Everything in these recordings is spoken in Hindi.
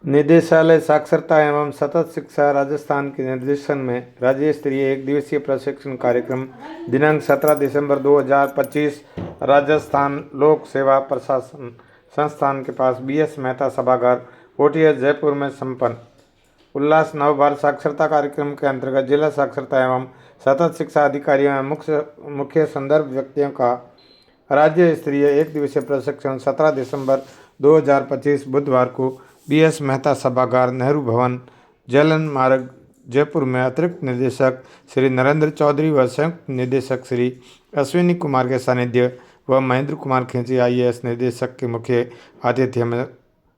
निदेशालय साक्षरता एवं सतत शिक्षा राजस्थान के निर्देशन में राज्य स्तरीय एक दिवसीय प्रशिक्षण कार्यक्रम दिनांक 17 दिसंबर 2025 राजस्थान लोक सेवा प्रशासन संस्थान के पास बीएस मेहता सभागार ओटीएस जयपुर में संपन्न। उल्लास नव भारत साक्षरता कार्यक्रम के अंतर्गत जिला साक्षरता एवं सतत शिक्षा अधिकारियों एवं मुख्य संदर्भ व्यक्तियों का राज्य स्तरीय एक दिवसीय प्रशिक्षण 17 दिसंबर 2025 बुधवार को बीएस मेहता सभागार नेहरू भवन जलन मार्ग जयपुर में अतिरिक्त निदेशक श्री नरेंद्र चौधरी व संयुक्त निदेशक श्री अश्विनी कुमार के सानिध्य व महेंद्र कुमार खींची आईएएस निदेशक के मुख्य आतिथ्य में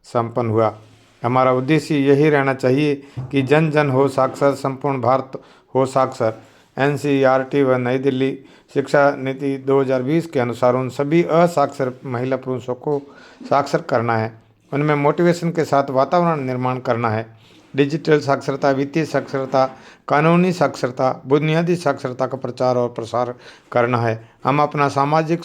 संपन्न हुआ। हमारा उद्देश्य यही रहना चाहिए कि जन जन हो साक्षर, संपूर्ण भारत हो साक्षर। एनसीईआरटी व नई दिल्ली शिक्षा नीति 2020 के अनुसार उन सभी असाक्षर महिला पुरुषों को साक्षर करना है, उनमें मोटिवेशन के साथ वातावरण निर्माण करना है। डिजिटल साक्षरता, वित्तीय साक्षरता, कानूनी साक्षरता, बुनियादी साक्षरता का प्रचार और प्रसार करना है। हम अपना सामाजिक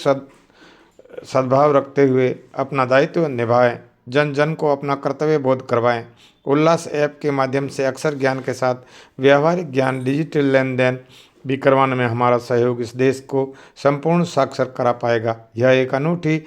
सद्भाव रखते हुए अपना दायित्व निभाएं, जन जन को अपना कर्तव्य बोध करवाएं। उल्लास ऐप के माध्यम से अक्षर ज्ञान के साथ व्यावहारिक ज्ञान, डिजिटल लेन देन भी करवाने में हमारा सहयोग इस देश को संपूर्ण साक्षर करा पाएगा। यह एक अनूठी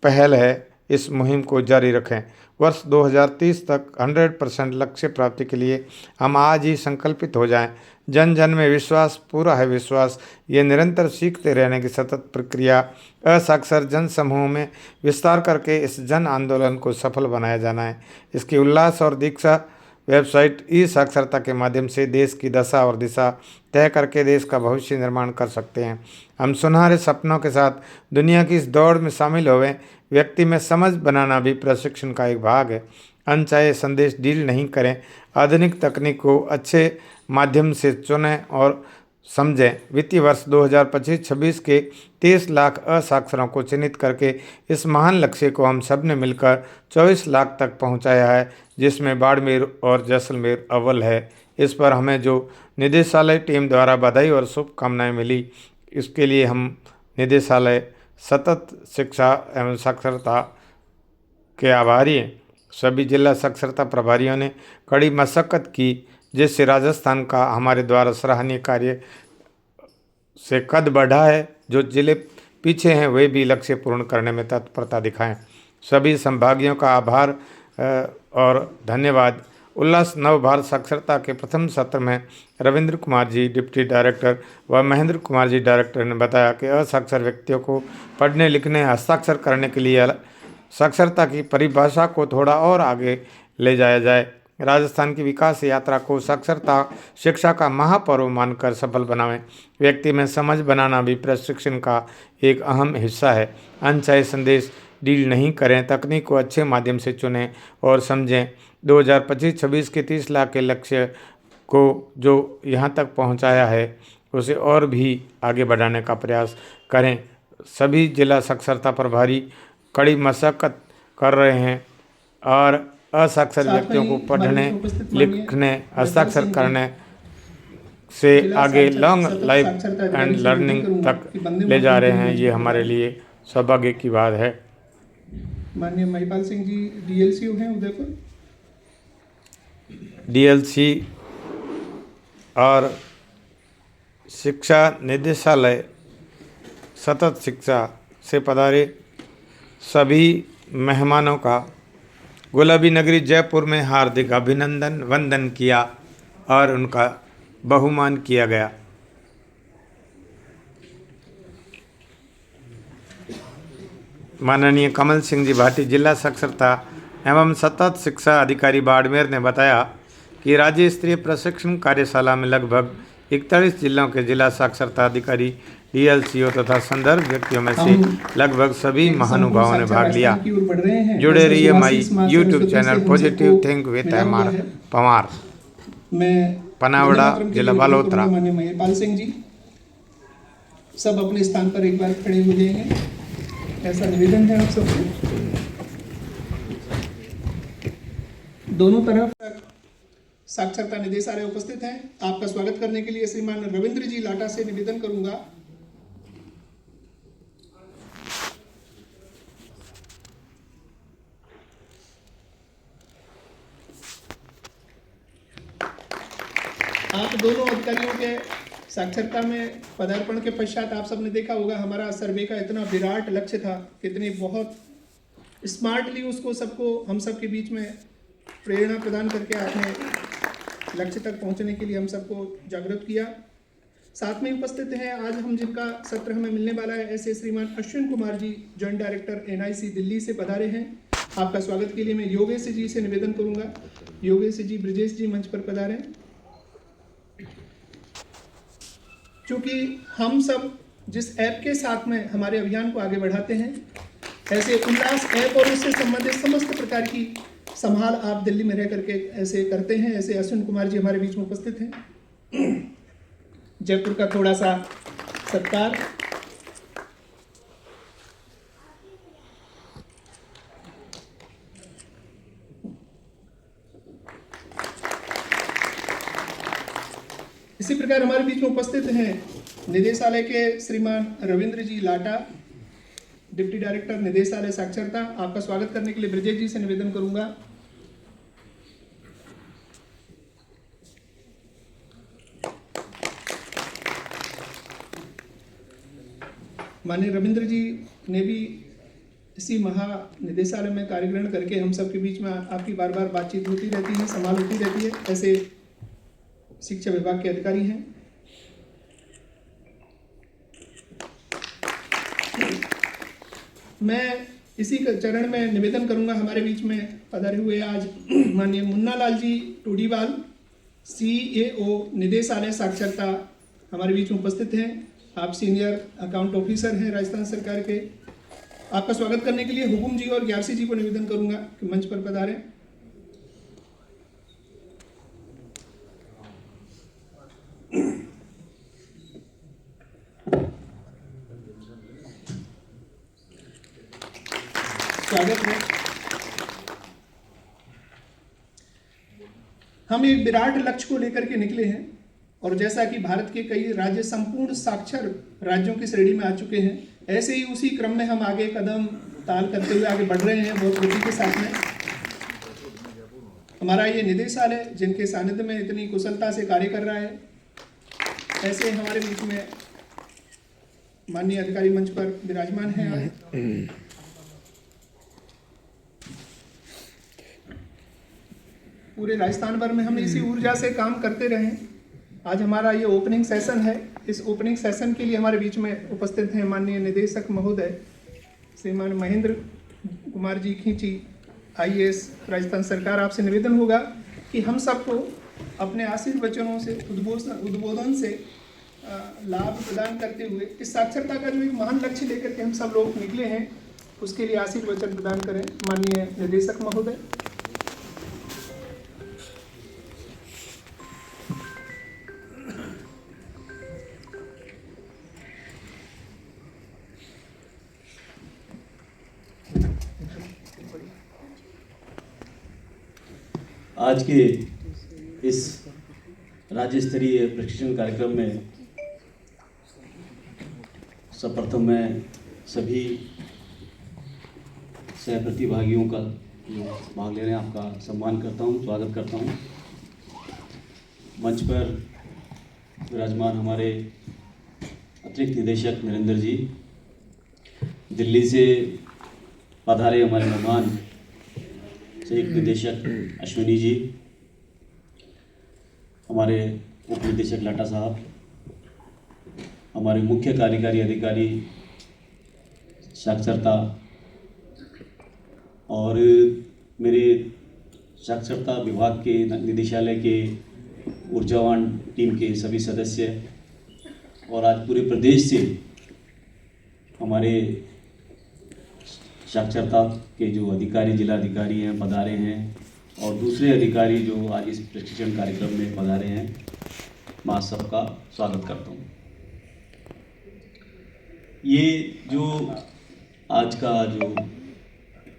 पहल है, इस मुहिम को जारी रखें। वर्ष 2030 तक 100% लक्ष्य प्राप्ति के लिए हम आज ही संकल्पित हो जाएं। जन जन में विश्वास, पूरा है विश्वास। ये निरंतर सीखते रहने की सतत प्रक्रिया असाक्षर जन समूह में विस्तार करके इस जन आंदोलन को सफल बनाया जाना है। इसकी उल्लास और दीक्षा वेबसाइट ई साक्षरता के माध्यम से देश की दशा और दिशा तय करके देश का भविष्य निर्माण कर सकते हैं। हम सुनहरे सपनों के साथ दुनिया की इस दौड़ में शामिल होवें। व्यक्ति में समझ बनाना भी प्रशिक्षण का एक भाग है। अनचाहे संदेश डील नहीं करें, आधुनिक तकनीक को अच्छे माध्यम से चुनें और समझें। वित्तीय वर्ष 2025-26 के 30 लाख असाक्षरों को चिन्हित करके इस महान लक्ष्य को हम सब ने मिलकर 24 लाख तक पहुंचाया है, जिसमें बाड़मेर और जैसलमेर अव्वल है। इस पर हमें जो निदेशालय टीम द्वारा बधाई और शुभकामनाएं मिली, इसके लिए हम निदेशालय सतत शिक्षा एवं साक्षरता के आभारी हैं। सभी जिला साक्षरता प्रभारियों ने कड़ी मशक्कत की, जिससे राजस्थान का हमारे द्वारा सराहनीय कार्य से कद बढ़ा है। जो जिले पीछे हैं वे भी लक्ष्य पूर्ण करने में तत्परता दिखाएं। सभी संभागियों का आभार और धन्यवाद। उल्लास नव भारत साक्षरता के प्रथम सत्र में रविंद्र कुमार जी डिप्टी डायरेक्टर व महेंद्र कुमार जी डायरेक्टर ने बताया कि असाक्षर व्यक्तियों को पढ़ने लिखने हस्ताक्षर करने के लिए साक्षरता की परिभाषा को थोड़ा और आगे ले जाया जाए। राजस्थान की विकास यात्रा को साक्षरता शिक्षा का महापर्व मानकर सफल बनावें। व्यक्ति में समझ बनाना भी प्रशिक्षण का एक अहम हिस्सा है। अनचाहे संदेश डील नहीं करें, तकनीक को अच्छे माध्यम से चुनें और समझें। 2025-26 के 30 लाख के लक्ष्य को जो यहाँ तक पहुँचाया है, उसे और भी आगे बढ़ाने का प्रयास करें। सभी जिला साक्षरता प्रभारी कड़ी मशक्कत कर रहे हैं और असाक्षर व्यक्तियों को पढ़ने, लिखने, हस्ताक्षर करने से आगे लॉन्ग लाइफ एंड लर्निंग तक ले जा रहे हैं। ये हमारे लिए सौभाग्य की बात है। माननीय महिपाल सिंह जी डीएलसी हैं उदयपुर। डीएलसी और शिक्षा निदेशालय सतत शिक्षा से पधारे सभी मेहमानों का गुलाबी नगरी जयपुर में हार्दिक अभिनंदन वंदन किया और उनका बहुमान किया गया। माननीय कमल सिंह जी भाटी जिला साक्षरता एवं सतत शिक्षा अधिकारी बाड़मेर ने बताया कि राज्य स्तरीय प्रशिक्षण कार्यशाला में लगभग 41 जिलों के जिला साक्षरता अधिकारी, डीएलसीओ तथा संदर्भ व्यक्तियों में से लगभग सभी महानुभावों ने भाग लिया। जुड़े रहिए my YouTube channel positive think with Pawar, Panawada, जिला बालोतरा। माननीय महिपाल सिंह जी सब अपने स्थान पर एक बार खड़े हो जाएंगे, ऐसा निवेदन है आप सबसे। दोनों तरफ साक्षरता निदेशालय उपस्थित हैं। आपका स्वागत करने के लिए श्रीमान रविंद्र जी लाटा से निवेदन करूंगा। आप दोनों अधिकारियों के साक्षरता में पदार्पण के पश्चात आप सबने देखा होगा हमारा सर्वे का इतना विराट लक्ष्य था, कितनी बहुत स्मार्टली उसको सबको हम सब के बीच में प्रेरणा प्रदान करके आपने लक्ष्य तक पहुंचने के लिए हम सबको जागरूक किया। साथ में उपस्थित हैं आज हम जिनका सत्र हमें मिलने वाला है, ऐसे श्रीमान Ashwin Kumar ji, joint director NIC Delhi से पधारे हैं। आपका स्वागत के लिए मैं योगेश जी से निवेदन करूंगा, योगेश जी, ब्रजेश जी मंच पर पधारें। चूँकि हम सब जिस ऐप के साथ में हमारे अभियान को आगे बढ़ाते हैं, ऐसे उल्लास ऐप और उससे संबंधित समस्त प्रकार की संभाल आप दिल्ली में रह करके ऐसे करते हैं। ऐसे अश्विन कुमार जी हमारे बीच में उपस्थित हैं। जयपुर का थोड़ा सा सत्कार। इसी प्रकार हमारे बीच में उपस्थित हैं निदेशालय के श्रीमान रविंद्र जी लाटा, डिप्टी डायरेक्टर निदेशालय साक्षरता। आपका स्वागत करने के लिए ब्रजेश जी से निवेदन करूंगा। माननीय रविंद्र जी ने भी इसी महानिदेशालय में कार्य ग्रहण करके हम सब के बीच में आपकी बार बार बातचीत होती रहती है, संभाल होती रहती है। ऐसे शिक्षा विभाग के अधिकारी हैं। मैं इसी चरण में निवेदन करूंगा, हमारे बीच में पधारे हुए आज माननीय मुन्ना लाल जी टूडीवाल, CAO निदेशालय साक्षरता हमारे बीच में उपस्थित हैं। आप सीनियर अकाउंट ऑफिसर हैं राजस्थान सरकार के। आपका स्वागत करने के लिए हुकुम जी और ग्यारसी जी को निवेदन करूंगा कि मंच पर पधारें। स्वागत है। हम एक विराट लक्ष्य को लेकर के निकले हैं और जैसा कि भारत के कई राज्य संपूर्ण साक्षर राज्यों की श्रेणी में आ चुके हैं, ऐसे ही उसी क्रम में हम आगे कदम ताल करते हुए आगे बढ़ रहे हैं बहुत गति के साथ में। हमारा ये निदेशालय जिनके सानिध्य में इतनी कुशलता से कार्य कर रहा है, ऐसे हमारे बीच में माननीय अधिकारी मंच पर विराजमान हैं। पूरे राजस्थान भर में हम इसी ऊर्जा से काम करते रहें। आज हमारा ये ओपनिंग सेशन है। इस ओपनिंग सेशन के लिए हमारे बीच में उपस्थित हैं माननीय निदेशक महोदय श्रीमान महेंद्र कुमार जी खींची, IAS राजस्थान सरकार। आपसे निवेदन होगा कि हम सबको अपने आशीर्वचनों से उद्बोधन से लाभ प्रदान करते हुए इस साक्षरता का जो एक महान लक्ष्य लेकर के हम सब लोग निकले हैं, उसके लिए आशीर्वचन प्रदान करें। माननीय निदेशक महोदय। आज के इस राज्य स्तरीय प्रशिक्षण कार्यक्रम में सर्वप्रथम मैं सभी सहप्रतिभागियों का जो भाग ले रहे हैं आपका सम्मान करता हूं, स्वागत करता हूं। मंच पर विराजमान हमारे अतिरिक्त निदेशक नरेंद्र जी, दिल्ली से पधारे हमारे मेहमान संयुक्त निदेशक अश्विनी जी, हमारे उप निदेशक लाटा साहब, हमारे मुख्य कार्यकारी अधिकारी साक्षरता और मेरे साक्षरता विभाग के निदेशालय के ऊर्जावान टीम के सभी सदस्य और आज पूरे प्रदेश से हमारे साक्षरता के जो अधिकारी, जिला अधिकारी हैं पधारे हैं और दूसरे अधिकारी जो आज इस प्रशिक्षण कार्यक्रम में पधारे हैं, मैं सबका स्वागत करता हूँ। ये जो आज का जो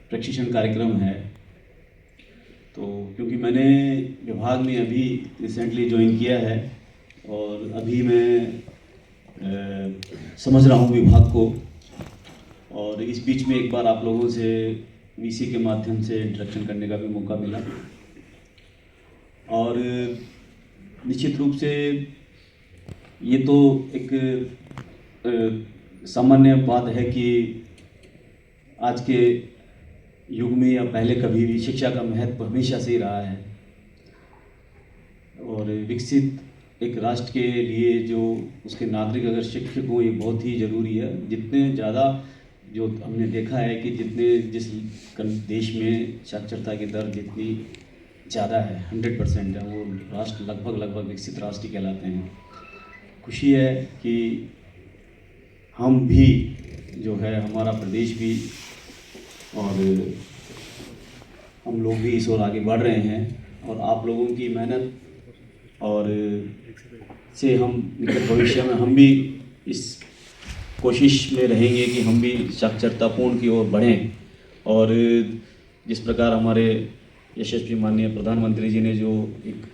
प्रशिक्षण कार्यक्रम है, तो क्योंकि मैंने विभाग में अभी रिसेंटली ज्वाइन किया है और अभी मैं समझ रहा हूँ विभाग को, और इस बीच में एक बार आप लोगों से VC के माध्यम से इंटरेक्शन करने का भी मौका मिला। और निश्चित रूप से ये तो एक सामान्य बात है कि आज के युग में या पहले कभी भी शिक्षा का महत्व हमेशा से ही रहा है और विकसित एक राष्ट्र के लिए जो उसके नागरिक अगर शिक्षित हों ये बहुत ही ज़रूरी है। जितने ज़्यादा जो हमने देखा है कि जिस देश में साक्षरता की दर जितनी ज़्यादा है 100% है वो राष्ट्र लगभग विकसित राष्ट्र ही कहलाते हैं। खुशी है कि हम भी जो है हमारा प्रदेश भी और हम लोग भी इस ओर आगे बढ़ रहे हैं और आप लोगों की मेहनत और से हम निकट भविष्य में हम भी इस कोशिश में रहेंगे कि हम भी साक्षरतापूर्ण की ओर बढ़ें और जिस प्रकार हमारे यशस्वी माननीय प्रधानमंत्री जी ने जो एक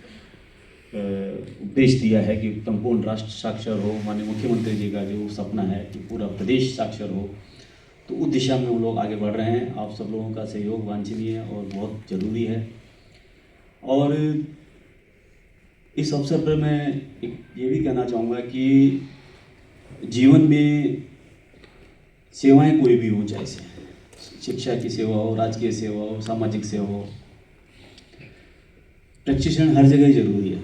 उपदेश दिया है कि संपूर्ण राष्ट्र साक्षर हो, माननीय मुख्यमंत्री जी का जो सपना है कि पूरा प्रदेश साक्षर हो, तो उस दिशा में हम लोग आगे बढ़ रहे हैं। आप सब लोगों का सहयोग वांछनीय है और बहुत ज़रूरी है। और इस अवसर पर मैं ये भी कहना चाहूँगा कि जीवन में सेवाएं कोई भी हो, चाहे शिक्षा की सेवा हो, राजकीय सेवा हो, सामाजिक सेवा हो, प्रशिक्षण हर जगह ज़रूरी है।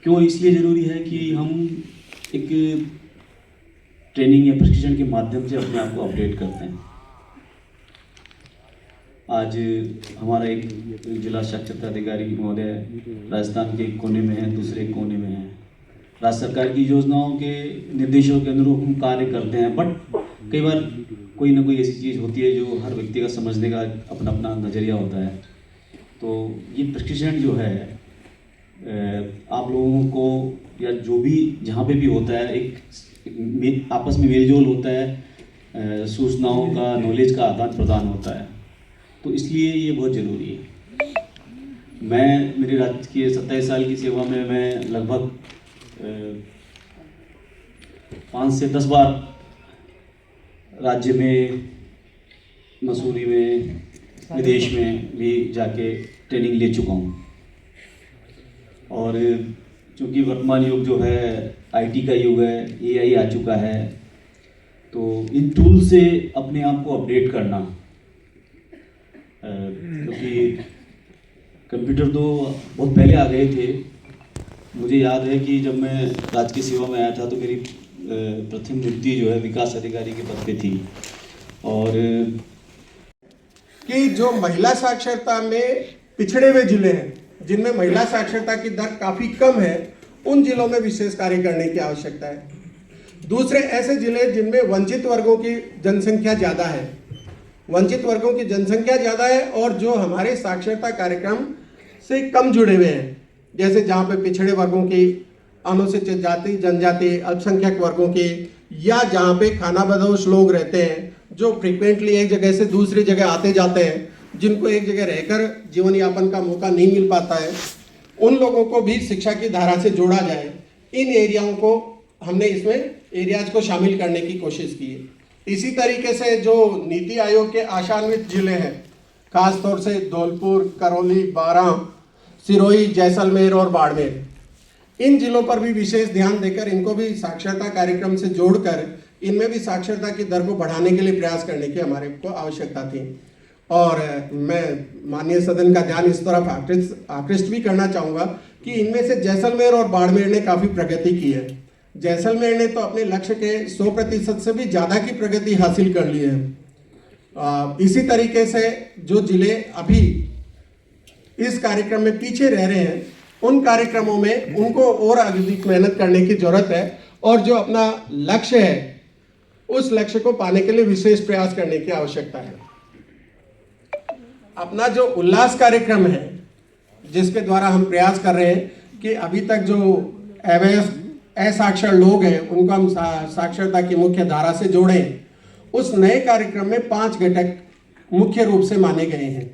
क्यों इसलिए ज़रूरी है कि हम एक ट्रेनिंग या प्रशिक्षण के माध्यम से अपने आप को अपडेट करते हैं। आज हमारा एक जिला साक्षरता अधिकारी महोदय राजस्थान के एक कोने में है, दूसरे कोने में है। राज्य सरकार की योजनाओं के निर्देशों के अनुरूप हम कार्य करते हैं, बट कई बार कोई ना कोई ऐसी चीज़ होती है जो हर व्यक्ति का समझने का अपना अपना नज़रिया होता है। तो ये प्रशिक्षण जो है आप लोगों को या जो भी जहाँ पे भी होता है एक आपस में मेलजोल होता है, सूचनाओं का, नॉलेज का आदान प्रदान होता है, तो इसलिए ये बहुत ज़रूरी है। मैं मेरे राज्य की 27 साल की सेवा में मैं लगभग 5 से 10 बार राज्य में, मसूरी में, विदेश में भी जाके ट्रेनिंग ले चुका हूँ। और चूँकि वर्तमान युग जो है आईटी का युग है, एआई आ चुका है, तो इन टूल से अपने आप को अपडेट करना, क्योंकि कंप्यूटर तो बहुत पहले आ गए थे। मुझे याद है कि जब मैं राज्य की सेवा में आया था तो मेरी प्रथम नियुक्ति जो है विकास अधिकारी के पद पे थी। और कि जो महिला साक्षरता में पिछड़े हुए जिले हैं, जिनमें महिला साक्षरता की दर काफ़ी कम है, उन जिलों में विशेष कार्य करने की आवश्यकता है। दूसरे ऐसे जिले जिनमें वंचित वर्गों की जनसंख्या ज़्यादा है, वंचित वर्गों की जनसंख्या ज़्यादा है और जो हमारे साक्षरता कार्यक्रम से कम जुड़े हुए हैं, जैसे जहाँ पे पिछड़े वर्गों की, अनुसूचित जाति जनजाति, अल्पसंख्यक वर्गों की, या जहाँ पे खानाबदोश लोग रहते हैं जो फ्रिक्वेंटली एक जगह से दूसरी जगह आते जाते हैं, जिनको एक जगह रहकर जीवन यापन का मौका नहीं मिल पाता है, उन लोगों को भी शिक्षा की धारा से जोड़ा जाए। इन एरियाओं को हमने इसमें एरियाज को शामिल करने की कोशिश की है। इसी तरीके से जो नीति आयोग के आशान्वित जिले हैं, खास तौर से धौलपुर, करौली, बारां, सिरोही, जैसलमेर और बाड़मेर, इन जिलों पर भी विशेष ध्यान देकर इनको भी साक्षरता कार्यक्रम से जोड़कर इनमें भी साक्षरता की दर को बढ़ाने के लिए प्रयास करने की हमारे को आवश्यकता थी। और मैं माननीय सदन का ध्यान इस तरफ आकृष्ट भी करना चाहूँगा कि इनमें से जैसलमेर और बाड़मेर ने काफ़ी प्रगति की है। जैसलमेर ने तो अपने लक्ष्य के 100% से भी ज़्यादा की प्रगति हासिल कर ली है। इसी तरीके से जो जिले अभी इस कार्यक्रम में पीछे रह रहे हैं, उन कार्यक्रमों में उनको और अधिक मेहनत करने की जरूरत है और जो अपना लक्ष्य है उस लक्ष्य को पाने के लिए विशेष प्रयास करने की आवश्यकता है। अपना जो उल्लास कार्यक्रम है, जिसके द्वारा हम प्रयास कर रहे हैं कि अभी तक जो असाक्षर लोग हैं उनको हम साक्षरता की मुख्य धारा से जोड़ें, उस नए कार्यक्रम में 5 घटक मुख्य रूप से माने गए हैं।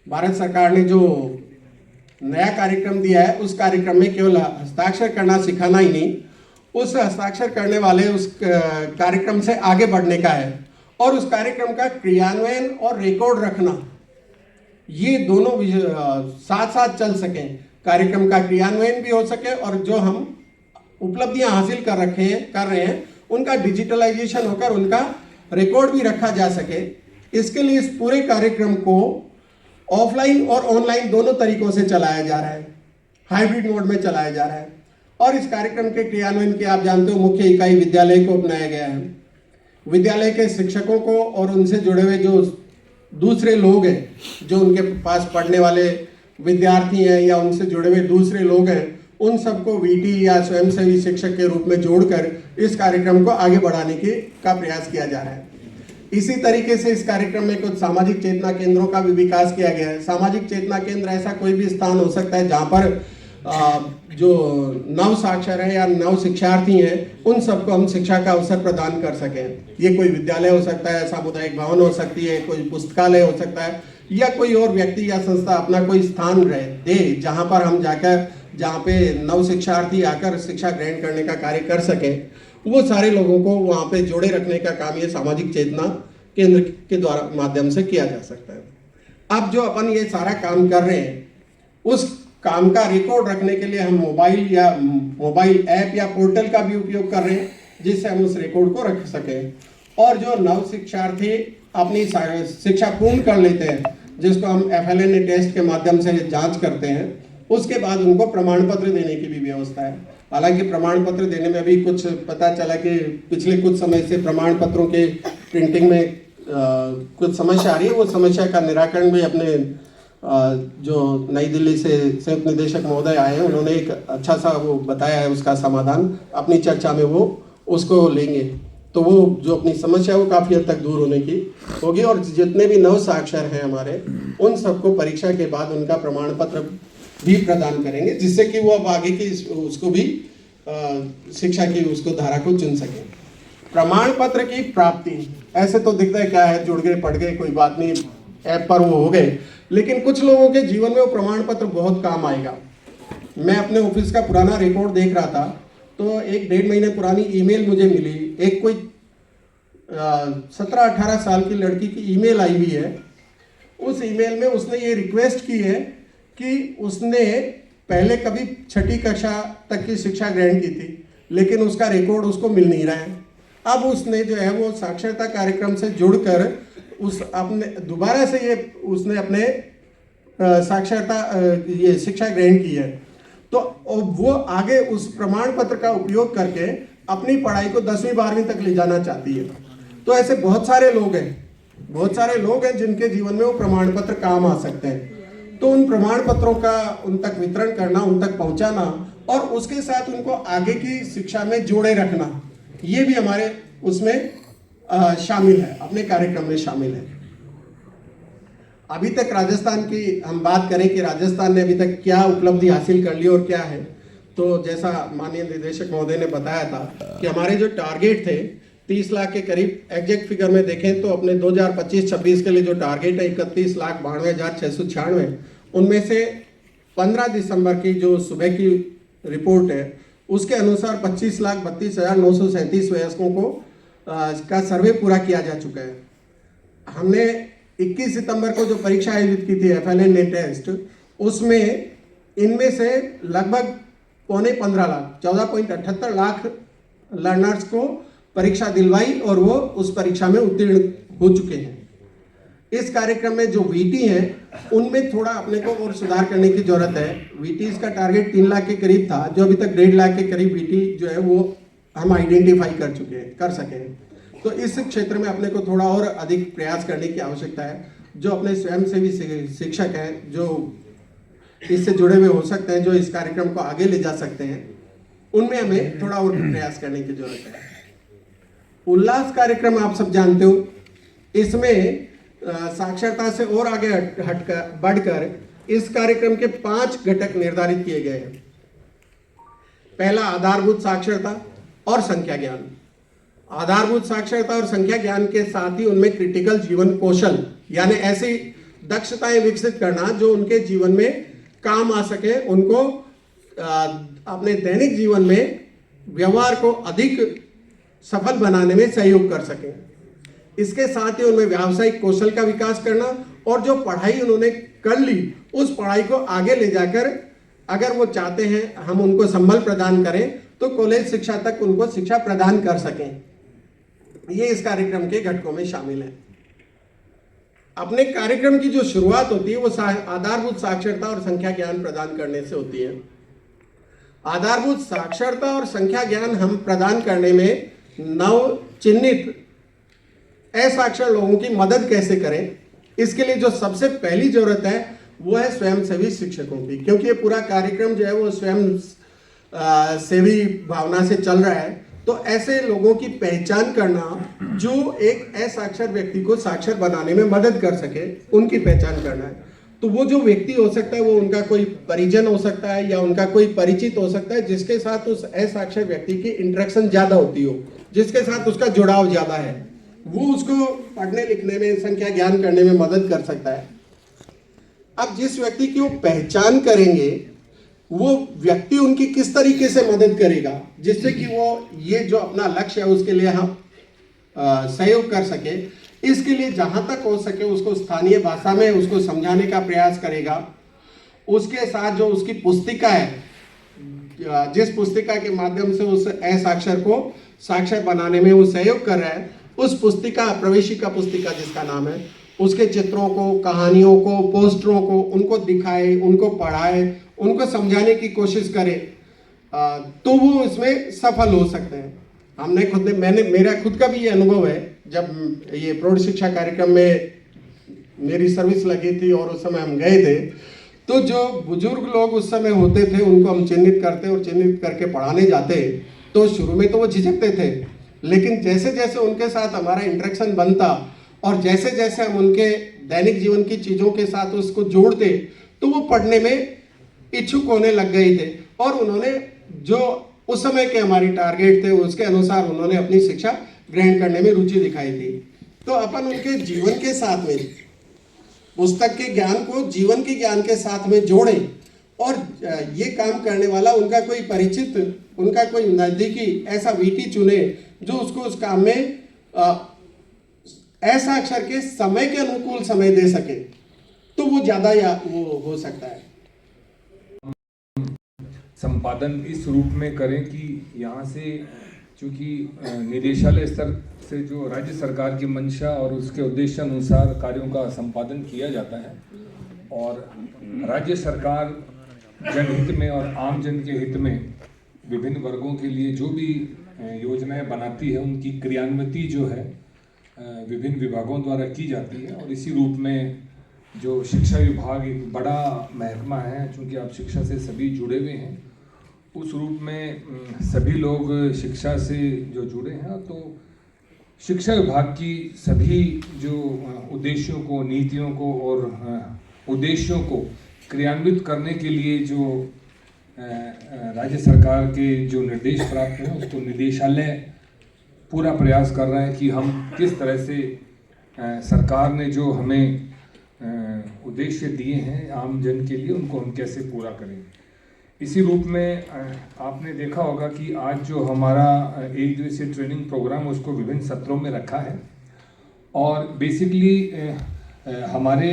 भारत सरकार ने जो नया कार्यक्रम दिया है, उस कार्यक्रम में केवल हस्ताक्षर करना सिखाना ही नहीं, उस हस्ताक्षर करने वाले उस कार्यक्रम से आगे बढ़ने का है और उस कार्यक्रम का क्रियान्वयन और रिकॉर्ड रखना, ये दोनों साथ साथ चल सकें, कार्यक्रम का क्रियान्वयन भी हो सके और जो हम उपलब्धियां हासिल कर रहे हैं उनका डिजिटलाइजेशन होकर उनका रिकॉर्ड भी रखा जा सके। इसके लिए इस पूरे कार्यक्रम को ऑफलाइन और ऑनलाइन दोनों तरीकों से चलाया जा रहा है, हाइब्रिड मोड में चलाया जा रहा है। और इस कार्यक्रम के क्रियान्वयन की आप जानते हो मुख्य इकाई विद्यालय को अपनाया गया है। विद्यालय के शिक्षकों को और उनसे जुड़े हुए जो दूसरे लोग हैं, जो उनके पास पढ़ने वाले विद्यार्थी हैं या उनसे जुड़े हुए दूसरे लोग हैं, उन सबको वीटी या स्वयंसेवी शिक्षक के रूप में जोड़कर इस कार्यक्रम को आगे बढ़ाने का प्रयास किया जा रहा है। इसी तरीके से इस कार्यक्रम में कुछ सामाजिक चेतना केंद्रों का भी विकास किया गया है। सामाजिक चेतना केंद्र ऐसा कोई भी स्थान हो सकता है जहाँ पर जो नव साक्षर है या नव शिक्षार्थी हैं उन सबको हम शिक्षा का अवसर प्रदान कर सकें। ये कोई विद्यालय हो सकता है, सामुदायिक भवन हो सकती है, कोई पुस्तकालय हो सकता है, या कोई और व्यक्ति या संस्था अपना कोई स्थान दे जहाँ पर हम जाकर, जहाँ पे नव शिक्षार्थी आकर शिक्षा ग्रहण करने का कार्य कर सकें। वो सारे लोगों को वहाँ पे जोड़े रखने का काम ये सामाजिक चेतना केंद्र के द्वारा माध्यम से किया जा सकता है। अब जो अपन ये सारा काम कर रहे हैं उस काम का रिकॉर्ड रखने के लिए हम मोबाइल ऐप या पोर्टल का भी उपयोग कर रहे हैं, जिससे हम उस रिकॉर्ड को रख सकें। और जो नव शिक्षार्थी अपनी शिक्षा पूर्ण कर लेते हैं, जिसको हम FLNA टेस्ट के माध्यम से जांच करते हैं, उसके बाद उनको प्रमाण पत्र देने की भी व्यवस्था है। हालांकि प्रमाण पत्र देने में भी कुछ पता चला कि पिछले कुछ समय से प्रमाण पत्रों के प्रिंटिंग में कुछ समस्या आ रही है। वो समस्या का निराकरण भी अपने जो नई दिल्ली से संयुक्त निदेशक महोदय आए हैं, उन्होंने एक अच्छा सा वो बताया है, उसका समाधान अपनी चर्चा में वो उसको लेंगे, तो वो जो अपनी समस्या है वो काफ़ी हद तक दूर होने की होगी। और जितने भी नव साक्षर हैं हमारे, उन सबको परीक्षा के बाद उनका प्रमाण पत्र भी प्रदान करेंगे, जिससे कि वो अब आगे की उसको भी शिक्षा की उसको धारा को चुन सकें। प्रमाण पत्र की प्राप्ति ऐसे तो दिखता है क्या है, जुड़ गए पढ़ गए कोई बात नहीं, ऐप पर वो हो गए, लेकिन कुछ लोगों के जीवन में वो प्रमाण पत्र बहुत काम आएगा। मैं अपने ऑफिस का पुराना रिकॉर्ड देख रहा था, तो 1-1.5 महीने पुरानी ईमेल मुझे मिली। एक कोई 17-18 साल की लड़की की ईमेल आई हुई है। उस ईमेल में उसने ये रिक्वेस्ट की है कि उसने पहले कभी 6ठी कक्षा तक की शिक्षा ग्रहण की थी, लेकिन उसका रिकॉर्ड उसको मिल नहीं रहा है। अब उसने जो है वो साक्षरता कार्यक्रम से जुड़कर उस अपने दोबारा से ये उसने अपने साक्षरता ये शिक्षा ग्रहण की है, तो वो आगे उस प्रमाण पत्र का उपयोग करके अपनी पढ़ाई को 10वीं 12वीं तक ले जाना चाहती है। तो ऐसे बहुत सारे लोग हैं जिनके जीवन में वो प्रमाण पत्र काम आ सकते हैं। तो उन प्रमाण पत्रों का उन तक वितरण करना, उन तक पहुंचाना और उसके साथ उनको आगे की शिक्षा में जोड़े रखना, ये भी हमारे उसमें शामिल है, अपने कार्यक्रम में शामिल है। अभी तक राजस्थान की हम बात करें कि राजस्थान ने अभी तक क्या उपलब्धि हासिल कर ली और क्या है, तो जैसा माननीय निदेशक महोदय ने बताया था कि हमारे जो टारगेट थे 30 लाख के करीब, एग्जैक्ट फिगर में देखें तो अपने 2025-26 के लिए जो टारगेट है 31,92,696, उनमें से 15 दिसंबर की जो सुबह की रिपोर्ट है उसके अनुसार 25,32,937 वयस्कों को का सर्वे पूरा किया जा चुका है। हमने 21 सितंबर को जो परीक्षा आयोजित की थी FLNA टेस्ट, उसमें इनमें से लगभग 15 लाख 14.78 लाख लर्नर्स को परीक्षा दिलवाई और वो उस परीक्षा में उत्तीर्ण हो चुके हैं। इस कार्यक्रम में जो VT हैं उनमें थोड़ा अपने को और सुधार करने की जरूरत है। VTs का टारगेट 3 लाख के करीब था, जो अभी तक 1.5 लाख के करीब VT जो है वो हम आइडेंटिफाई कर सके हैं। तो इस क्षेत्र में अपने को थोड़ा और अधिक प्रयास करने की आवश्यकता है। जो अपने स्वयंसेवी शिक्षक हैं, जो इससे जुड़े हुए हो सकते हैं, जो इस कार्यक्रम को आगे ले जा सकते हैं, उनमें हमें थोड़ा और प्रयास करने की जरूरत है। उल्लास कार्यक्रम आप सब जानते हो, इसमें साक्षरता से और आगे बढ़कर इस कार्यक्रम के 5 घटक निर्धारित किए गए हैं। पहला, आधारभूत साक्षरता और संख्या ज्ञान। आधारभूत साक्षरता और संख्या ज्ञान के साथ ही उनमें क्रिटिकल जीवन कौशल यानी ऐसी दक्षताएं विकसित करना जो उनके जीवन में काम आ सके, उनको अपने दैनिक जीवन में व्यवहार को अधिक सफल बनाने में सहयोग कर सकें। इसके साथ ही उनमें व्यावसायिक कौशल का विकास करना और जो पढ़ाई उन्होंने कर ली उस पढ़ाई को आगे ले जाकर अगर वो चाहते हैं हम उनको संबल प्रदान करें तो कॉलेज शिक्षा तक उनको शिक्षा प्रदान कर सकें। ये इस कार्यक्रम के घटकों में शामिल है। अपने कार्यक्रम की जो शुरुआत होती है वो आधारभूत साक्षरता और संख्या ज्ञान प्रदान करने से होती है। आधारभूत साक्षरता और संख्या ज्ञान हम प्रदान करने में नव चिन्हित असाक्षर लोगों की मदद कैसे करें, इसके लिए जो सबसे पहली जरूरत है वो है स्वयंसेवी शिक्षकों की, क्योंकि ये पूरा कार्यक्रम जो है वो स्वयं सेवी भावना से चल रहा है। तो ऐसे लोगों की पहचान करना जो एक असाक्षर व्यक्ति को साक्षर बनाने में मदद कर सके, उनकी पहचान करना है। तो वो जो व्यक्ति हो सकता है वो उनका कोई परिजन हो सकता है या उनका कोई परिचित हो सकता है जिसके साथ उस असाक्षर व्यक्ति की इंटरेक्शन ज्यादा होती हो, जिसके साथ उसका जुड़ाव ज्यादा है, वो उसको पढ़ने लिखने में, संख्या ज्ञान करने में मदद कर सकता है। अब जिस व्यक्ति की वो पहचान करेंगे वो व्यक्ति उनकी किस तरीके से मदद करेगा जिससे कि वो ये जो अपना लक्ष्य है उसके लिए हम सहयोग कर सके। इसके लिए जहां तक हो सके उसको स्थानीय भाषा में उसको समझाने का प्रयास करेगा। उसके साथ जो उसकी पुस्तिका है, जिस पुस्तिका के माध्यम से उस असाक्षर को साक्षर बनाने में वो सहयोग कर रहा है, उस पुस्तिका, प्रवेशिका पुस्तिका जिसका नाम है, उसके चित्रों को, कहानियों को, पोस्टरों को उनको दिखाए, उनको पढ़ाए, उनको समझाने की कोशिश करे, तो वो इसमें सफल हो सकते हैं। हमने खुद मेरा खुद का भी ये अनुभव है। जब ये प्रौढ़ शिक्षा कार्यक्रम में मेरी सर्विस लगी थी और उस समय हम गए थे, तो जो बुजुर्ग लोग उस समय होते थे उनको हम चिन्हित करते और चिन्हित करके पढ़ाने जाते। तो शुरू में तो वो झिझकते थे, लेकिन जैसे जैसे उनके साथ हमारा इंटरेक्शन बनता और जैसे जैसे हम उनके दैनिक जीवन की चीज़ों के साथ उसको जोड़ते तो वो पढ़ने में इच्छुक होने लग गए थे और उन्होंने जो उस समय के हमारी टारगेट थे उसके अनुसार उन्होंने अपनी शिक्षा ग्रहण करने में रुचि दिखाई थी। तो अपन उनके जीवन के साथ में पुस्तक के ज्ञान को जीवन के ज्ञान के साथ में जोड़ें और ये काम करने वाला उनका कोई परिचित, उनका कोई नज़दीकी ऐसा वीटी चुने जो उसको उस काम में असाक्षर के समय के अनुकूल समय दे सके, तो वो ज़्यादा या वो हो सकता है। संपादन इस रूप में करें कि यहाँ से, चूँकि निदेशालय स्तर से जो राज्य सरकार की मंशा और उसके उद्देश्य अनुसार कार्यों का संपादन किया जाता है और राज्य सरकार जनहित में और आम जन के हित में विभिन्न वर्गों के लिए जो भी योजनाएं बनाती है उनकी क्रियान्विति जो है विभिन्न विभागों द्वारा की जाती है। और इसी रूप में जो शिक्षा विभाग एक बड़ा महकमा है, चूँकि आप शिक्षा से सभी जुड़े हुए हैं, उस रूप में सभी लोग शिक्षा से जो जुड़े हैं, तो शिक्षा विभाग की सभी जो उद्देश्यों को, नीतियों को और उद्देश्यों को क्रियान्वित करने के लिए जो राज्य सरकार के जो निर्देश प्राप्त हैं उसको निदेशालय पूरा प्रयास कर रहा है कि हम किस तरह से सरकार ने जो हमें उद्देश्य दिए हैं आम जन के लिए उनको हम कैसे पूरा करें। इसी रूप में आपने देखा होगा कि आज जो हमारा एक दिवसीय ट्रेनिंग प्रोग्राम उसको विभिन्न सत्रों में रखा है और बेसिकली हमारे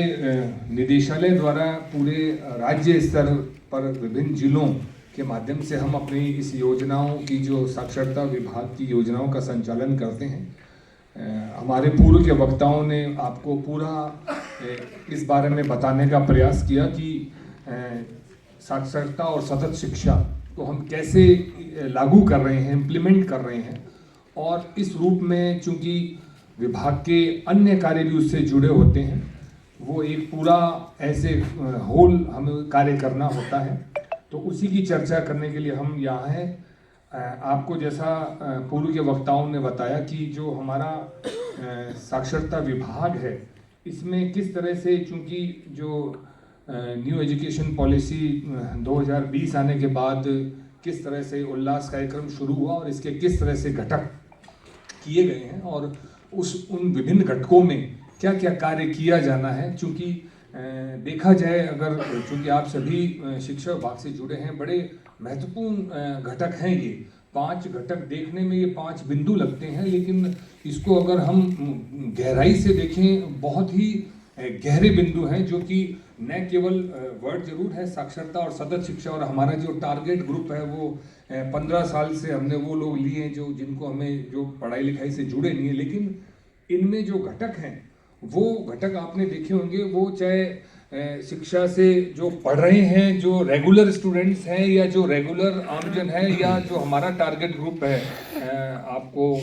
निदेशालय द्वारा पूरे राज्य स्तर पर विभिन्न जिलों के माध्यम से हम अपनी इस योजनाओं की, जो साक्षरता विभाग की योजनाओं का संचालन करते हैं। हमारे पूर्व के वक्ताओं ने आपको पूरा इस बारे में बताने का प्रयास किया कि साक्षरता और सतत शिक्षा को हम कैसे लागू कर रहे हैं, इम्प्लीमेंट कर रहे हैं। और इस रूप में चूंकि विभाग के अन्य कार्य भी उससे जुड़े होते हैं, वो एक पूरा ऐसे होल हमें कार्य करना होता है, तो उसी की चर्चा करने के लिए हम यहाँ हैं। आपको जैसा पूर्व के वक्ताओं ने बताया कि जो हमारा साक्षरता विभाग है इसमें किस तरह से, चूँकि जो न्यू एजुकेशन पॉलिसी 2020 आने के बाद किस तरह से उल्लास कार्यक्रम शुरू हुआ और इसके किस तरह से घटक किए गए हैं और उन विभिन्न घटकों में क्या क्या कार्य किया जाना है। चूँकि देखा जाए, अगर चूँकि आप सभी शिक्षा विभाग से जुड़े हैं, बड़े महत्वपूर्ण घटक हैं ये 5 घटक। देखने में ये 5 बिंदु लगते हैं, लेकिन इसको अगर हम गहराई से देखें बहुत ही गहरे बिंदु हैं, जो कि न केवल वर्ड जरूर है साक्षरता और सतत शिक्षा, और हमारा जो टारगेट ग्रुप है वो 15 साल से हमने वो लोग लिए हैं जो जिनको हमें जो पढ़ाई लिखाई से जुड़े नहीं है, लेकिन इनमें जो घटक हैं वो घटक आपने देखे होंगे, वो चाहे शिक्षा से जो पढ़ रहे हैं, जो रेगुलर स्टूडेंट्स हैं, या जो रेगुलर आमजन है, या जो हमारा टारगेट ग्रुप है। आपको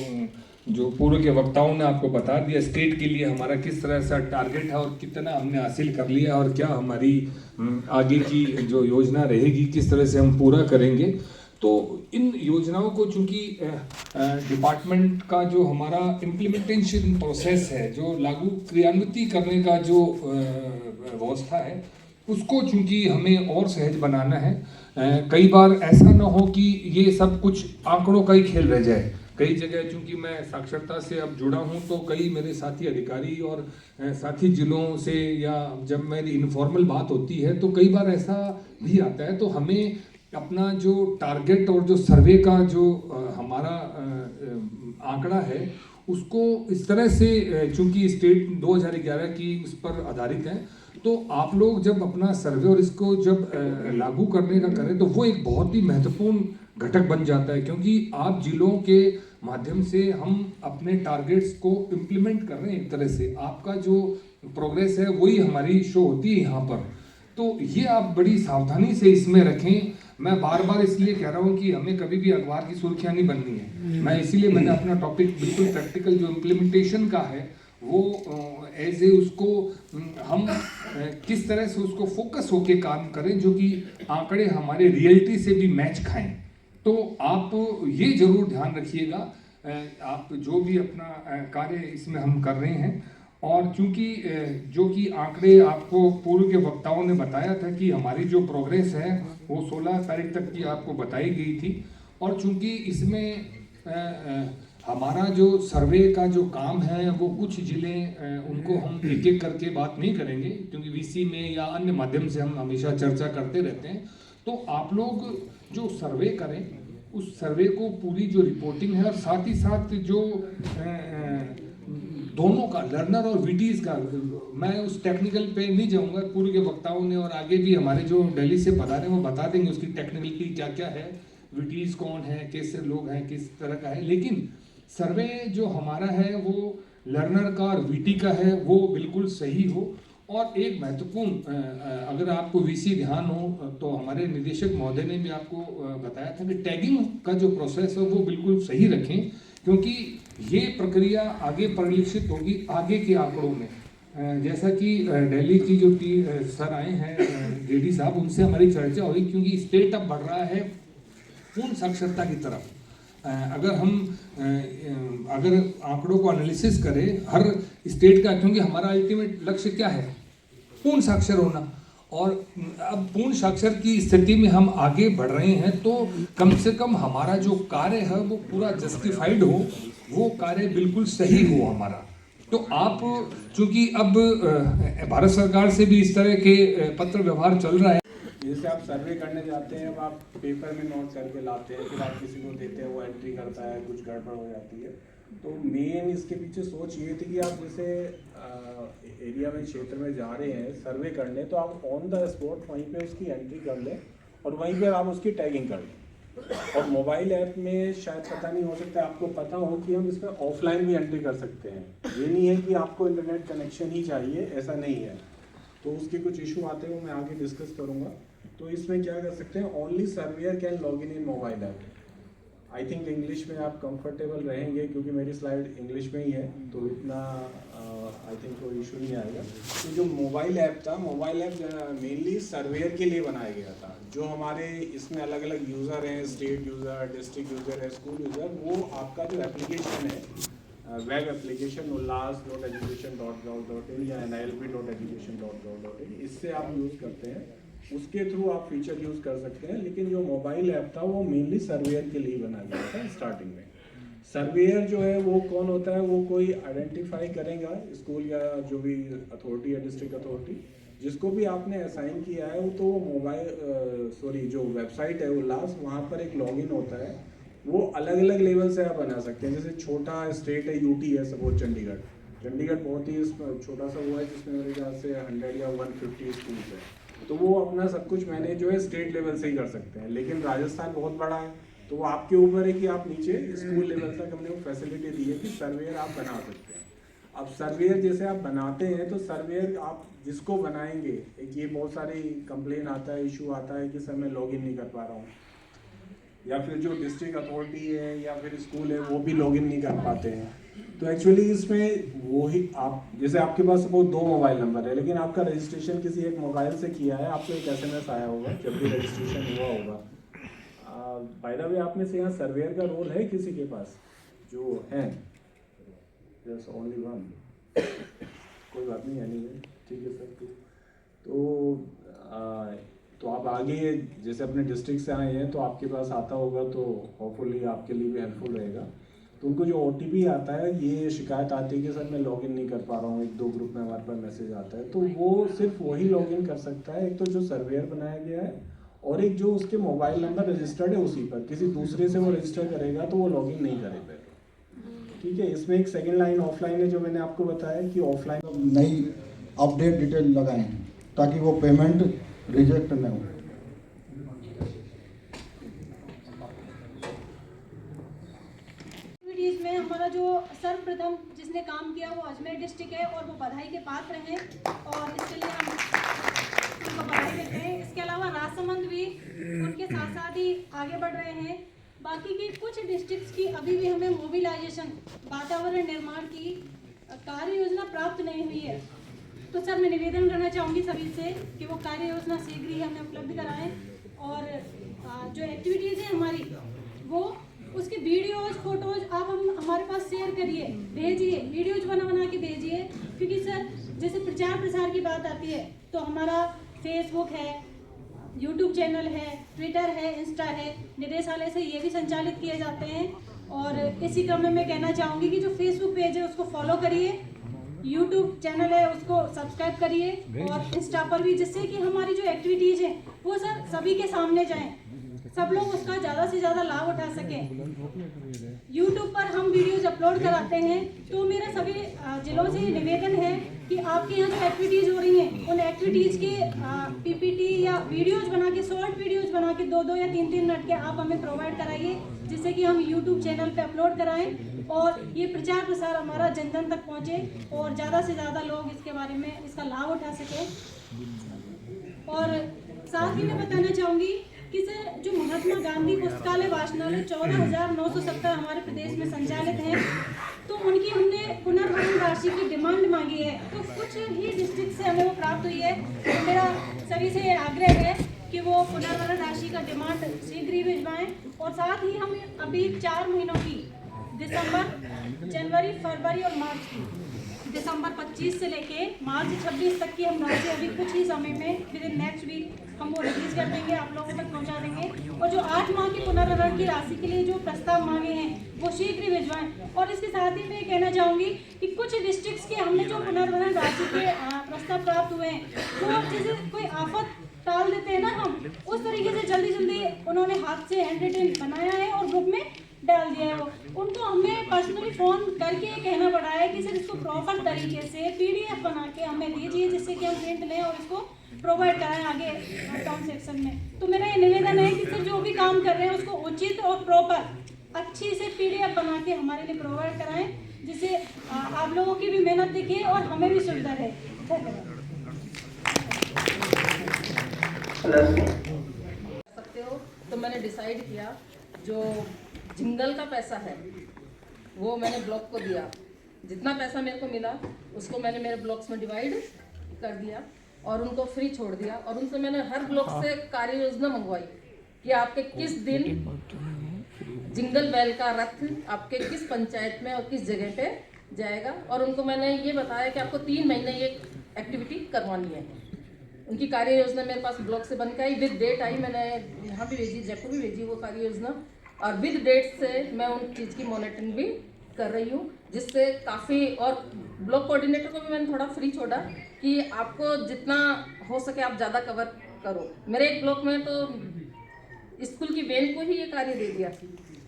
जो पूर्व के वक्ताओं ने आपको बता दिया स्टेट के लिए हमारा किस तरह से टारगेट है और कितना हमने हासिल कर लिया, और क्या हमारी आगे की जो योजना रहेगी किस तरह से हम पूरा करेंगे। तो इन योजनाओं को चूंकि डिपार्टमेंट का जो हमारा इम्प्लीमेंटेशन प्रोसेस है, जो लागू क्रियान्वित करने का जो व्यवस्था है, उसको चूंकि हमें और सहज बनाना है। कई बार ऐसा ना हो कि ये सब कुछ आंकड़ों का ही खेल रह जाए। कई जगह चूंकि मैं साक्षरता से अब जुड़ा हूँ, तो कई मेरे साथी अधिकारी और साथी जिलों से, या जब मेरी इनफॉर्मल बात होती है तो कई बार ऐसा भी आता है। तो हमें अपना जो टारगेट और जो सर्वे का जो हमारा आंकड़ा है, उसको इस तरह से, चूंकि स्टेट 2011 की उस पर आधारित है, तो आप लोग जब अपना सर्वे और इसको जब लागू करने का करें तो वो एक बहुत ही महत्वपूर्ण घटक बन जाता है, क्योंकि आप जिलों के माध्यम से हम अपने टारगेट्स को इम्प्लीमेंट कर रहे हैं। एक तरह से आपका जो प्रोग्रेस है वही हमारी शो होती है यहाँ पर। तो ये आप बड़ी सावधानी से इसमें रखें। मैं बार बार इसलिए कह रहा हूँ कि हमें कभी भी अखबार की सुर्खियाँ नहीं बननी है। मैं इसीलिए मैंने अपना टॉपिक बिल्कुल प्रैक्टिकल जो इम्प्लीमेंटेशन का है वो एज ए उसको हम किस तरह से उसको फोकस होके काम करें, जो कि आंकड़े हमारे रियलिटी से भी मैच खाएं। तो आप ये जरूर ध्यान रखिएगा, आप जो भी अपना कार्य इसमें हम कर रहे हैं। और चूंकि जो कि आंकड़े आपको पूर्व के वक्ताओं ने बताया था कि हमारी जो प्रोग्रेस है वो 16 तारीख तक की आपको बताई गई थी, और चूंकि इसमें हमारा जो सर्वे का जो काम है वो कुछ जिले उनको हम एक एक करके बात नहीं करेंगे, क्योंकि वीसी में या अन्य माध्यम से हम हमेशा चर्चा करते रहते हैं। तो आप लोग जो सर्वे करें उस सर्वे को पूरी जो रिपोर्टिंग है, और साथ ही साथ जो दोनों का लर्नर और वीटीज का, मैं उस टेक्निकल पे नहीं जाऊंगा, पूर्व के वक्ताओं ने और आगे भी हमारे जो दिल्ली से पधारे वो बता देंगे उसकी टेक्निकलिटी क्या क्या है, वीटीज कौन है, कैसे लोग हैं, किस तरह का है। लेकिन सर्वे जो हमारा है वो लर्नर का और वीटी का है, वो बिल्कुल सही हो। और एक महत्वपूर्ण, अगर आपको वीसी ध्यान हो तो हमारे निदेशक महोदय ने भी आपको बताया था कि टैगिंग का जो प्रोसेस है वो बिल्कुल सही रखें, क्योंकि ये प्रक्रिया आगे परिलक्षित होगी आगे के आंकड़ों में। जैसा कि दिल्ली की जो सर आए हैं जेडी साहब, उनसे हमारी चर्चा हुई, क्योंकि स्टेट अब बढ़ रहा है पूर्ण साक्षरता की तरफ। अगर हम अगर आंकड़ों को एनालिसिस करें हर स्टेट का, क्योंकि हमारा अल्टीमेट लक्ष्य क्या है, पूर्ण साक्षर होना, और अब पूर्ण साक्षर की स्थिति में हम आगे बढ़ रहे हैं, तो कम से कम हमारा जो कार्य है वो पूरा जस्टिफाइड हो, वो कार्य बिल्कुल सही हो हमारा। तो आप चूंकि अब भारत सरकार से भी इस तरह के पत्र व्यवहार चल रहा है, जैसे आप सर्वे करने जाते हैं, अब आप पेपर में नोट करके लाते हैं, फिर आप किसी को देते हैं, वो एंट्री करता है, कुछ गड़बड़ हो जाती है। तो मेन इसके पीछे सोच ये थी कि आप जैसे एरिया में, क्षेत्र में जा रहे हैं सर्वे करने, तो आप ऑन द स्पॉट वहीं पे उसकी एंट्री कर लें और वहीं पर आप उसकी टैगिंग कर लें। और मोबाइल ऐप में शायद पता नहीं, हो सकता है आपको पता हो कि हम इसमें ऑफलाइन भी एंट्री कर सकते हैं। ये नहीं है कि आपको इंटरनेट कनेक्शन ही चाहिए, ऐसा नहीं है। तो उसके कुछ इशू आते हैं, वो मैं आगे डिस्कस करूँगा। तो इसमें क्या कर सकते हैं, only surveyor can log in mobile app. I think English में आप कंफर्टेबल रहेंगे, क्योंकि मेरी स्लाइड इंग्लिश में ही है, तो इतना आई थिंक कोई इशू नहीं आएगा। तो जो मोबाइल ऐप था, मोबाइल ऐप मेनली सर्वेयर के लिए बनाया गया था। जो हमारे इसमें अलग अलग यूज़र हैं, स्टेट यूज़र, डिस्ट्रिक्ट यूज़र है, स्कूल यूज़र, वो आपका जो एप्लीकेशन है, वेब एप्लीकेशन ullas.education.gov.in या nilp.education.gov.in, इससे आप यूज़ करते हैं, उसके थ्रू आप फीचर यूज़ कर सकते हैं। लेकिन जो मोबाइल ऐप था वो मेनली सर्वेयर के लिए बनाया गया था स्टार्टिंग में। सर्वेयर जो है वो कौन होता है, वो कोई आइडेंटिफाई करेगा, स्कूल या जो भी अथॉरिटी या डिस्ट्रिक्ट अथॉरिटी जिसको भी आपने असाइन किया है, वो तो मोबाइल जो वेबसाइट है उल्लास, वहाँ पर एक लॉगिन होता है। वो अलग अलग लेवल से आप बना सकते हैं। जैसे छोटा स्टेट है, यूटी है सपोज चंडीगढ़, चंडीगढ़ बहुत ही छोटा सा वो है जिसमें मेरे ख्याल से 100 या 150 स्कूल्स है, तो वो अपना सब कुछ मैनेज जो है स्टेट लेवल से ही कर सकते हैं। लेकिन राजस्थान बहुत बड़ा है, तो वो आपके ऊपर है कि आप नीचे स्कूल लेवल तक हमने वो फैसिलिटी दी है कि सर्वेयर आप बना सकते हैं। अब सर्वेयर जैसे आप बनाते हैं तो सर्वेयर आप जिसको बनाएंगे, एक ये बहुत सारी कंप्लेन आता है, इशू आता है कि सर मैं लॉगिन नहीं कर पा रहा हूँ, या फिर जो डिस्ट्रिक्ट अथॉरिटी है या फिर स्कूल है वो भी लॉगिन नहीं कर पाते हैं। तो एक्चुअली इसमें वो ही आप जैसे आपके पास सपोज 2 मोबाइल नंबर है, लेकिन आपका रजिस्ट्रेशन किसी एक मोबाइल से किया है, आपको एक SMS आया होगा जब भी रजिस्ट्रेशन हुआ होगा। बाय द वे आप में से यहाँ सर्वेयर का रोल है किसी के पास जो है? जस्ट ओनली वन, कोई बात नहीं, एनीवे ठीक है सर। तो आप आगे जैसे अपने डिस्ट्रिक्ट से आए हैं तो आपके पास आता होगा, तो होपफुली आपके लिए भी हेल्पफुल रहेगा। तो उनको जो OTP आता है, ये शिकायत आती है कि सर मैं लॉगिन नहीं कर पा रहा हूँ, 1-2 ग्रुप में हमारे पास मैसेज आता है, तो वो सिर्फ वही लॉगिन कर सकता है, एक तो जो सर्वेयर बनाया गया है और एक जो उसके मोबाइल नंबर रजिस्टर्ड है उसी पर। किसी दूसरे से वो रजिस्टर करेगा तो वो लॉगिन नहीं करेगा। ठीक है, इसमें एक सेकंड लाइन ऑफलाइन है जो मैंने आपको बताया कि ऑफलाइन नई अपडेट डिटेल लगाएं ताकि वो पेमेंट रिजेक्ट न हो। एक्टिविटीज में हमारा जो सर्वप्रथम जिसने काम किया वो अजमेर डिस्ट्रिक्ट है और वो बधाई के पात्र हैं और इसके लिए हम उनको बधाई देते हैं। इसके अलावा राजसमंद भी उनके साथ साथ ही आगे बढ़ रहे हैं। बाकी के कुछ डिस्ट्रिक्ट्स की अभी भी हमें मोबिलाइजेशन वातावरण निर्माण की कार्य योजना प्राप्त नहीं हुई है। तो सर मैं निवेदन करना चाहूँगी सभी से कि वो कार्य योजना शीघ्र ही हमें उपलब्ध कराएं और जो एक्टिविटीज़ हैं हमारी वो उसके वीडियोज फोटोज आप हम हमारे पास शेयर करिए, भेजिए, वीडियोज बना के भेजिए। क्योंकि सर जैसे प्रचार प्रसार की बात आती है तो हमारा फेसबुक है, यूट्यूब चैनल है, ट्विटर है, इंस्टा है, निदेशालय से ये भी संचालित किए जाते हैं। और इसी क्रम में मैं कहना चाहूँगी कि जो फेसबुक पेज है उसको फॉलो करिए, यूट्यूब चैनल है उसको सब्सक्राइब करिए और इंस्टा पर भी, जिससे कि हमारी जो एक्टिविटीज़ हैं वो सर सभी के सामने जाएं, सब लोग उसका ज़्यादा से ज़्यादा लाभ उठा सकें। यूट्यूब पर हम वीडियोज अपलोड कराते हैं, तो मेरा सभी जिलों से निवेदन है कि आपके यहाँ जो एक्टिविटीज़ हो रही हैं उन एक्टिविटीज़ के PPT या वीडियोज बना के, शॉर्ट वीडियोज बना के 2-2 या 3-3 मिनट के आप हमें प्रोवाइड कराइए, जिससे कि हम यूट्यूब चैनल पे अपलोड कराएं और ये प्रचार प्रसार हमारा जन जन तक पहुँचे और ज़्यादा से ज़्यादा लोग इसके बारे में इसका लाभ उठा सकें। और साथ ही मैं बताना चाहूँगी कि सर जो महात्मा गांधी पुस्तकालय वाचनालय 14,970 हमारे प्रदेश में संचालित हैं, तो उनकी हमने पुनर्भरण राशि की डिमांड मांगी है, तो कुछ ही डिस्ट्रिक्ट से हमें वो प्राप्त हुई है। तो मेरा सभी से आग्रह है कि वो पुनर्भरण राशि का डिमांड शीघ्र ही भिजवाएं। और साथ ही हम अभी 4 महीनों की दिसंबर, जनवरी, फरवरी और मार्च की, दिसंबर 25 से लेके मार्च 26 तक की हम राशि अभी कुछ ही समय में विद इन नेक्स्ट वीक हम वो रिलीज कर देंगे, आप लोगों तक पहुंचा देंगे। और जो 8 माह की पुनर्भरण की राशि के लिए जो प्रस्ताव मांगे हैं वो शीघ्र ही भिजवाएं। और इसके साथ ही मैं कहना चाहूँगी कि कुछ डिस्ट्रिक्ट्स के हमने जो पुनर्भरण राशि के प्रस्ताव प्राप्त हुए हैं, वो जैसे कोई आफत टाल देते हैं ना हम, उस तरीके से जल्दी जल्दी उन्होंने हाथ से हैंड रिटन बनाया है और ग्रुप में डाल दिया है। वो उनको हमें पर्सनली फ़ोन करके कहना पड़ा है कि सर इसको प्रॉपर तरीके से PDF बना के हमें दीजिए, जिससे कि हम प्रिंट लें और इसको प्रोवाइड कराएं आगे अकाउंट सेक्शन में। तो मेरा ये निवेदन है कि सर जो भी काम कर रहे हैं उसको उचित और प्रॉपर अच्छी से PDF बना के हमारे लिए प्रोवाइड कराएं, जिससे आप लोगों की भी मेहनत दिखे और हमें भी सुविधा रहे। सकते हो। तो मैंने डिसाइड किया जो जिंगल का पैसा है वो मैंने ब्लॉक को दिया, जितना पैसा मेरे को मिला उसको मैंने मेरे ब्लॉक्स में डिवाइड कर दिया और उनको फ्री छोड़ दिया। और उनसे मैंने हर ब्लॉक से कार्य योजना मंगवाई कि आपके किस दिन जिंगल बैल का रथ आपके किस पंचायत में और किस जगह पे जाएगा। और उनको मैंने ये बताया कि आपको 3 महीने ये एक्टिविटी करवानी है। उनकी कार्य योजना मेरे पास ब्लॉक से बन के आई, विद डेट आई, मैंने यहाँ भी भेजी, जयपुर भी भेजी वो कार्य योजना, और विद डेट से मैं उन चीज़ की मॉनिटरिंग भी कर रही हूँ, जिससे काफ़ी। और ब्लॉक कोऑर्डिनेटर को भी मैंने थोड़ा फ्री छोड़ा कि आपको जितना हो सके आप ज़्यादा कवर करो। मेरे एक ब्लॉक में तो स्कूल की वैन को ही ये कार्य दे दिया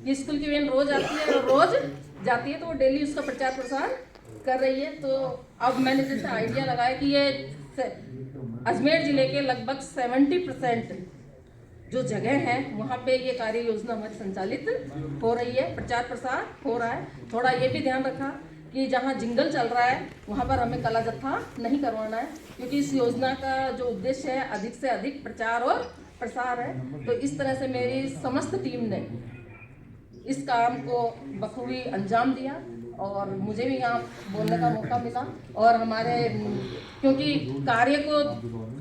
कि स्कूल की वैन रोज़ आती है और रोज़ जाती है, तो वो डेली उसका प्रचार प्रसार कर रही है। तो अब मैंने जैसे आइडिया लगाया कि ये अजमेर ज़िले के लगभग 70% जो जगह है वहाँ पे ये कार्य योजना हमारी संचालित हो रही है, प्रचार प्रसार हो रहा है। थोड़ा ये भी ध्यान रखा कि जहाँ जिंगल चल रहा है वहाँ पर हमें कला जत्था नहीं करवाना है, क्योंकि इस योजना का जो उद्देश्य है अधिक से अधिक प्रचार और प्रसार है। तो इस तरह से मेरी समस्त टीम ने इस काम को बखूबी अंजाम दिया और मुझे भी यहाँ बोलने का मौका मिला। और हमारे क्योंकि कार्य को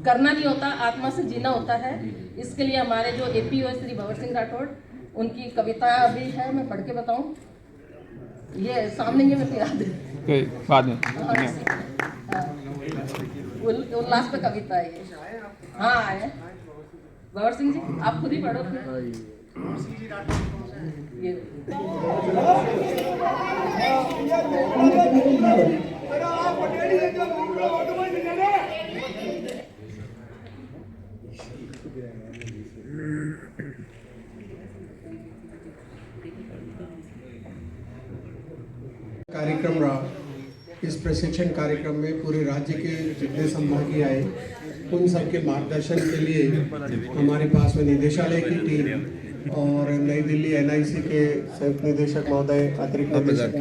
करना नहीं होता, आत्मा से जीना होता है, इसके लिए हमारे जो एपीओ श्री भंवर सिंह राठौड़, उनकी कविता अभी है, मैं पढ़ के बताऊं। ये सामने ही मैं याद है बाद में उल्लास पे कविता है ये। हाँ है भंवर सिंह जी, आप खुद ही पढ़ो ये। कार्यक्रम रहा। इस प्रशिक्षण कार्यक्रम में पूरे राज्य के जितने संभागीय आए उन सबके मार्गदर्शन के लिए हमारे पास में निदेशालय की टीम और नई दिल्ली एनआईसी के संयुक्त निदेशक महोदय, अतिरिक्त निदेशक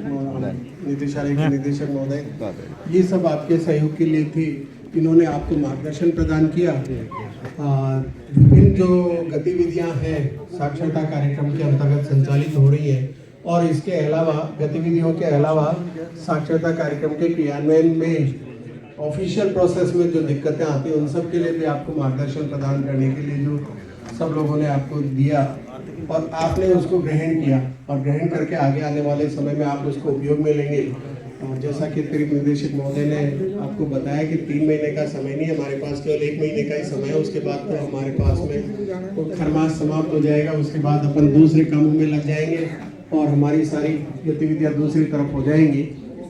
महोदय, निदेशालय के निदेशक महोदय, ये सब आपके सहयोग के लिए थी। इन्होंने आपको मार्गदर्शन प्रदान किया। विभिन्न जो गतिविधियां हैं साक्षरता कार्यक्रम के अंतर्गत संचालित हो रही हैं और इसके अलावा गतिविधियों के अलावा साक्षरता कार्यक्रम के क्रियान्वयन में ऑफिशियल प्रोसेस में जो दिक्कतें आती हैं उन सब के लिए भी आपको मार्गदर्शन प्रदान करने के लिए जो सब लोगों ने आपको दिया और आपने उसको ग्रहण किया और ग्रहण करके आगे आने वाले समय में आप उसको उपयोग में लेंगे। और जैसा कि अतिरिक्त निदेशक महोदय ने आपको बताया कि 3 महीने का समय नहीं, हमारे पास केवल 1 महीने का ही समय है। उसके बाद तो हमारे पास में तो खरमास समाप्त हो जाएगा, उसके बाद अपन दूसरे कामों में लग जाएंगे और हमारी सारी गतिविधियाँ दूसरी तरफ हो जाएंगी।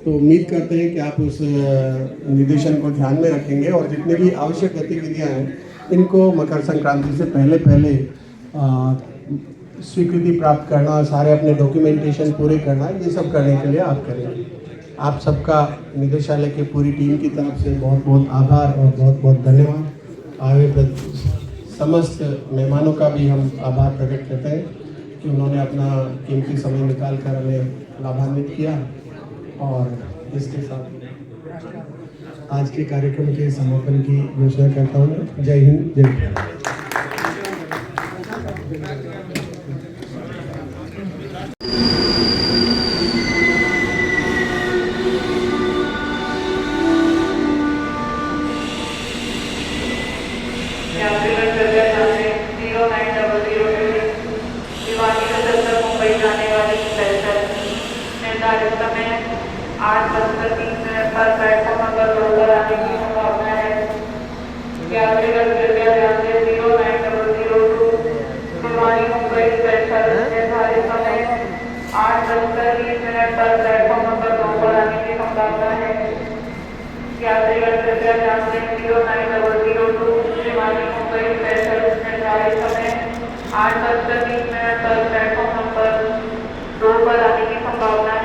तो उम्मीद करते हैं कि आप उस निर्देशन को ध्यान में रखेंगे और जितनी भी आवश्यक गतिविधियाँ हैं इनको मकर संक्रांति से पहले स्वीकृति प्राप्त करना, सारे अपने डॉक्यूमेंटेशन पूरे करना, ये सब करने के लिए आप करेंगे। आप सबका निदेशालय की पूरी टीम की तरफ से बहुत बहुत आभार और बहुत बहुत धन्यवाद। आए हुए समस्त मेहमानों का भी हम आभार प्रकट करते हैं कि उन्होंने अपना कीमती समय निकाल कर हमें लाभान्वित किया। और इसके साथ आज के कार्यक्रम के समापन की घोषणा करता हूँ। जय हिंद, जय भारत। मुंबई जाने वाली स्पेशल निर्धारित समय 8:30 पर प्लेटफॉर्म नंबर 2 पर आने की संभावना है। यात्रीगण कृपया ध्यान दें 0900 भिवानी मुंबई स्पेशल निर्धारित समय 8:30 पर प्लेटफॉर्म नंबर 2 पर आने की संभावना है। यात्रीगण कृपया ध्यान दें 0900 भिवानी मुंबई स्पेशल निर्धारित समय 8:30 पर प्लेटफॉर्म नंबर 2 पर आने की संभावना है।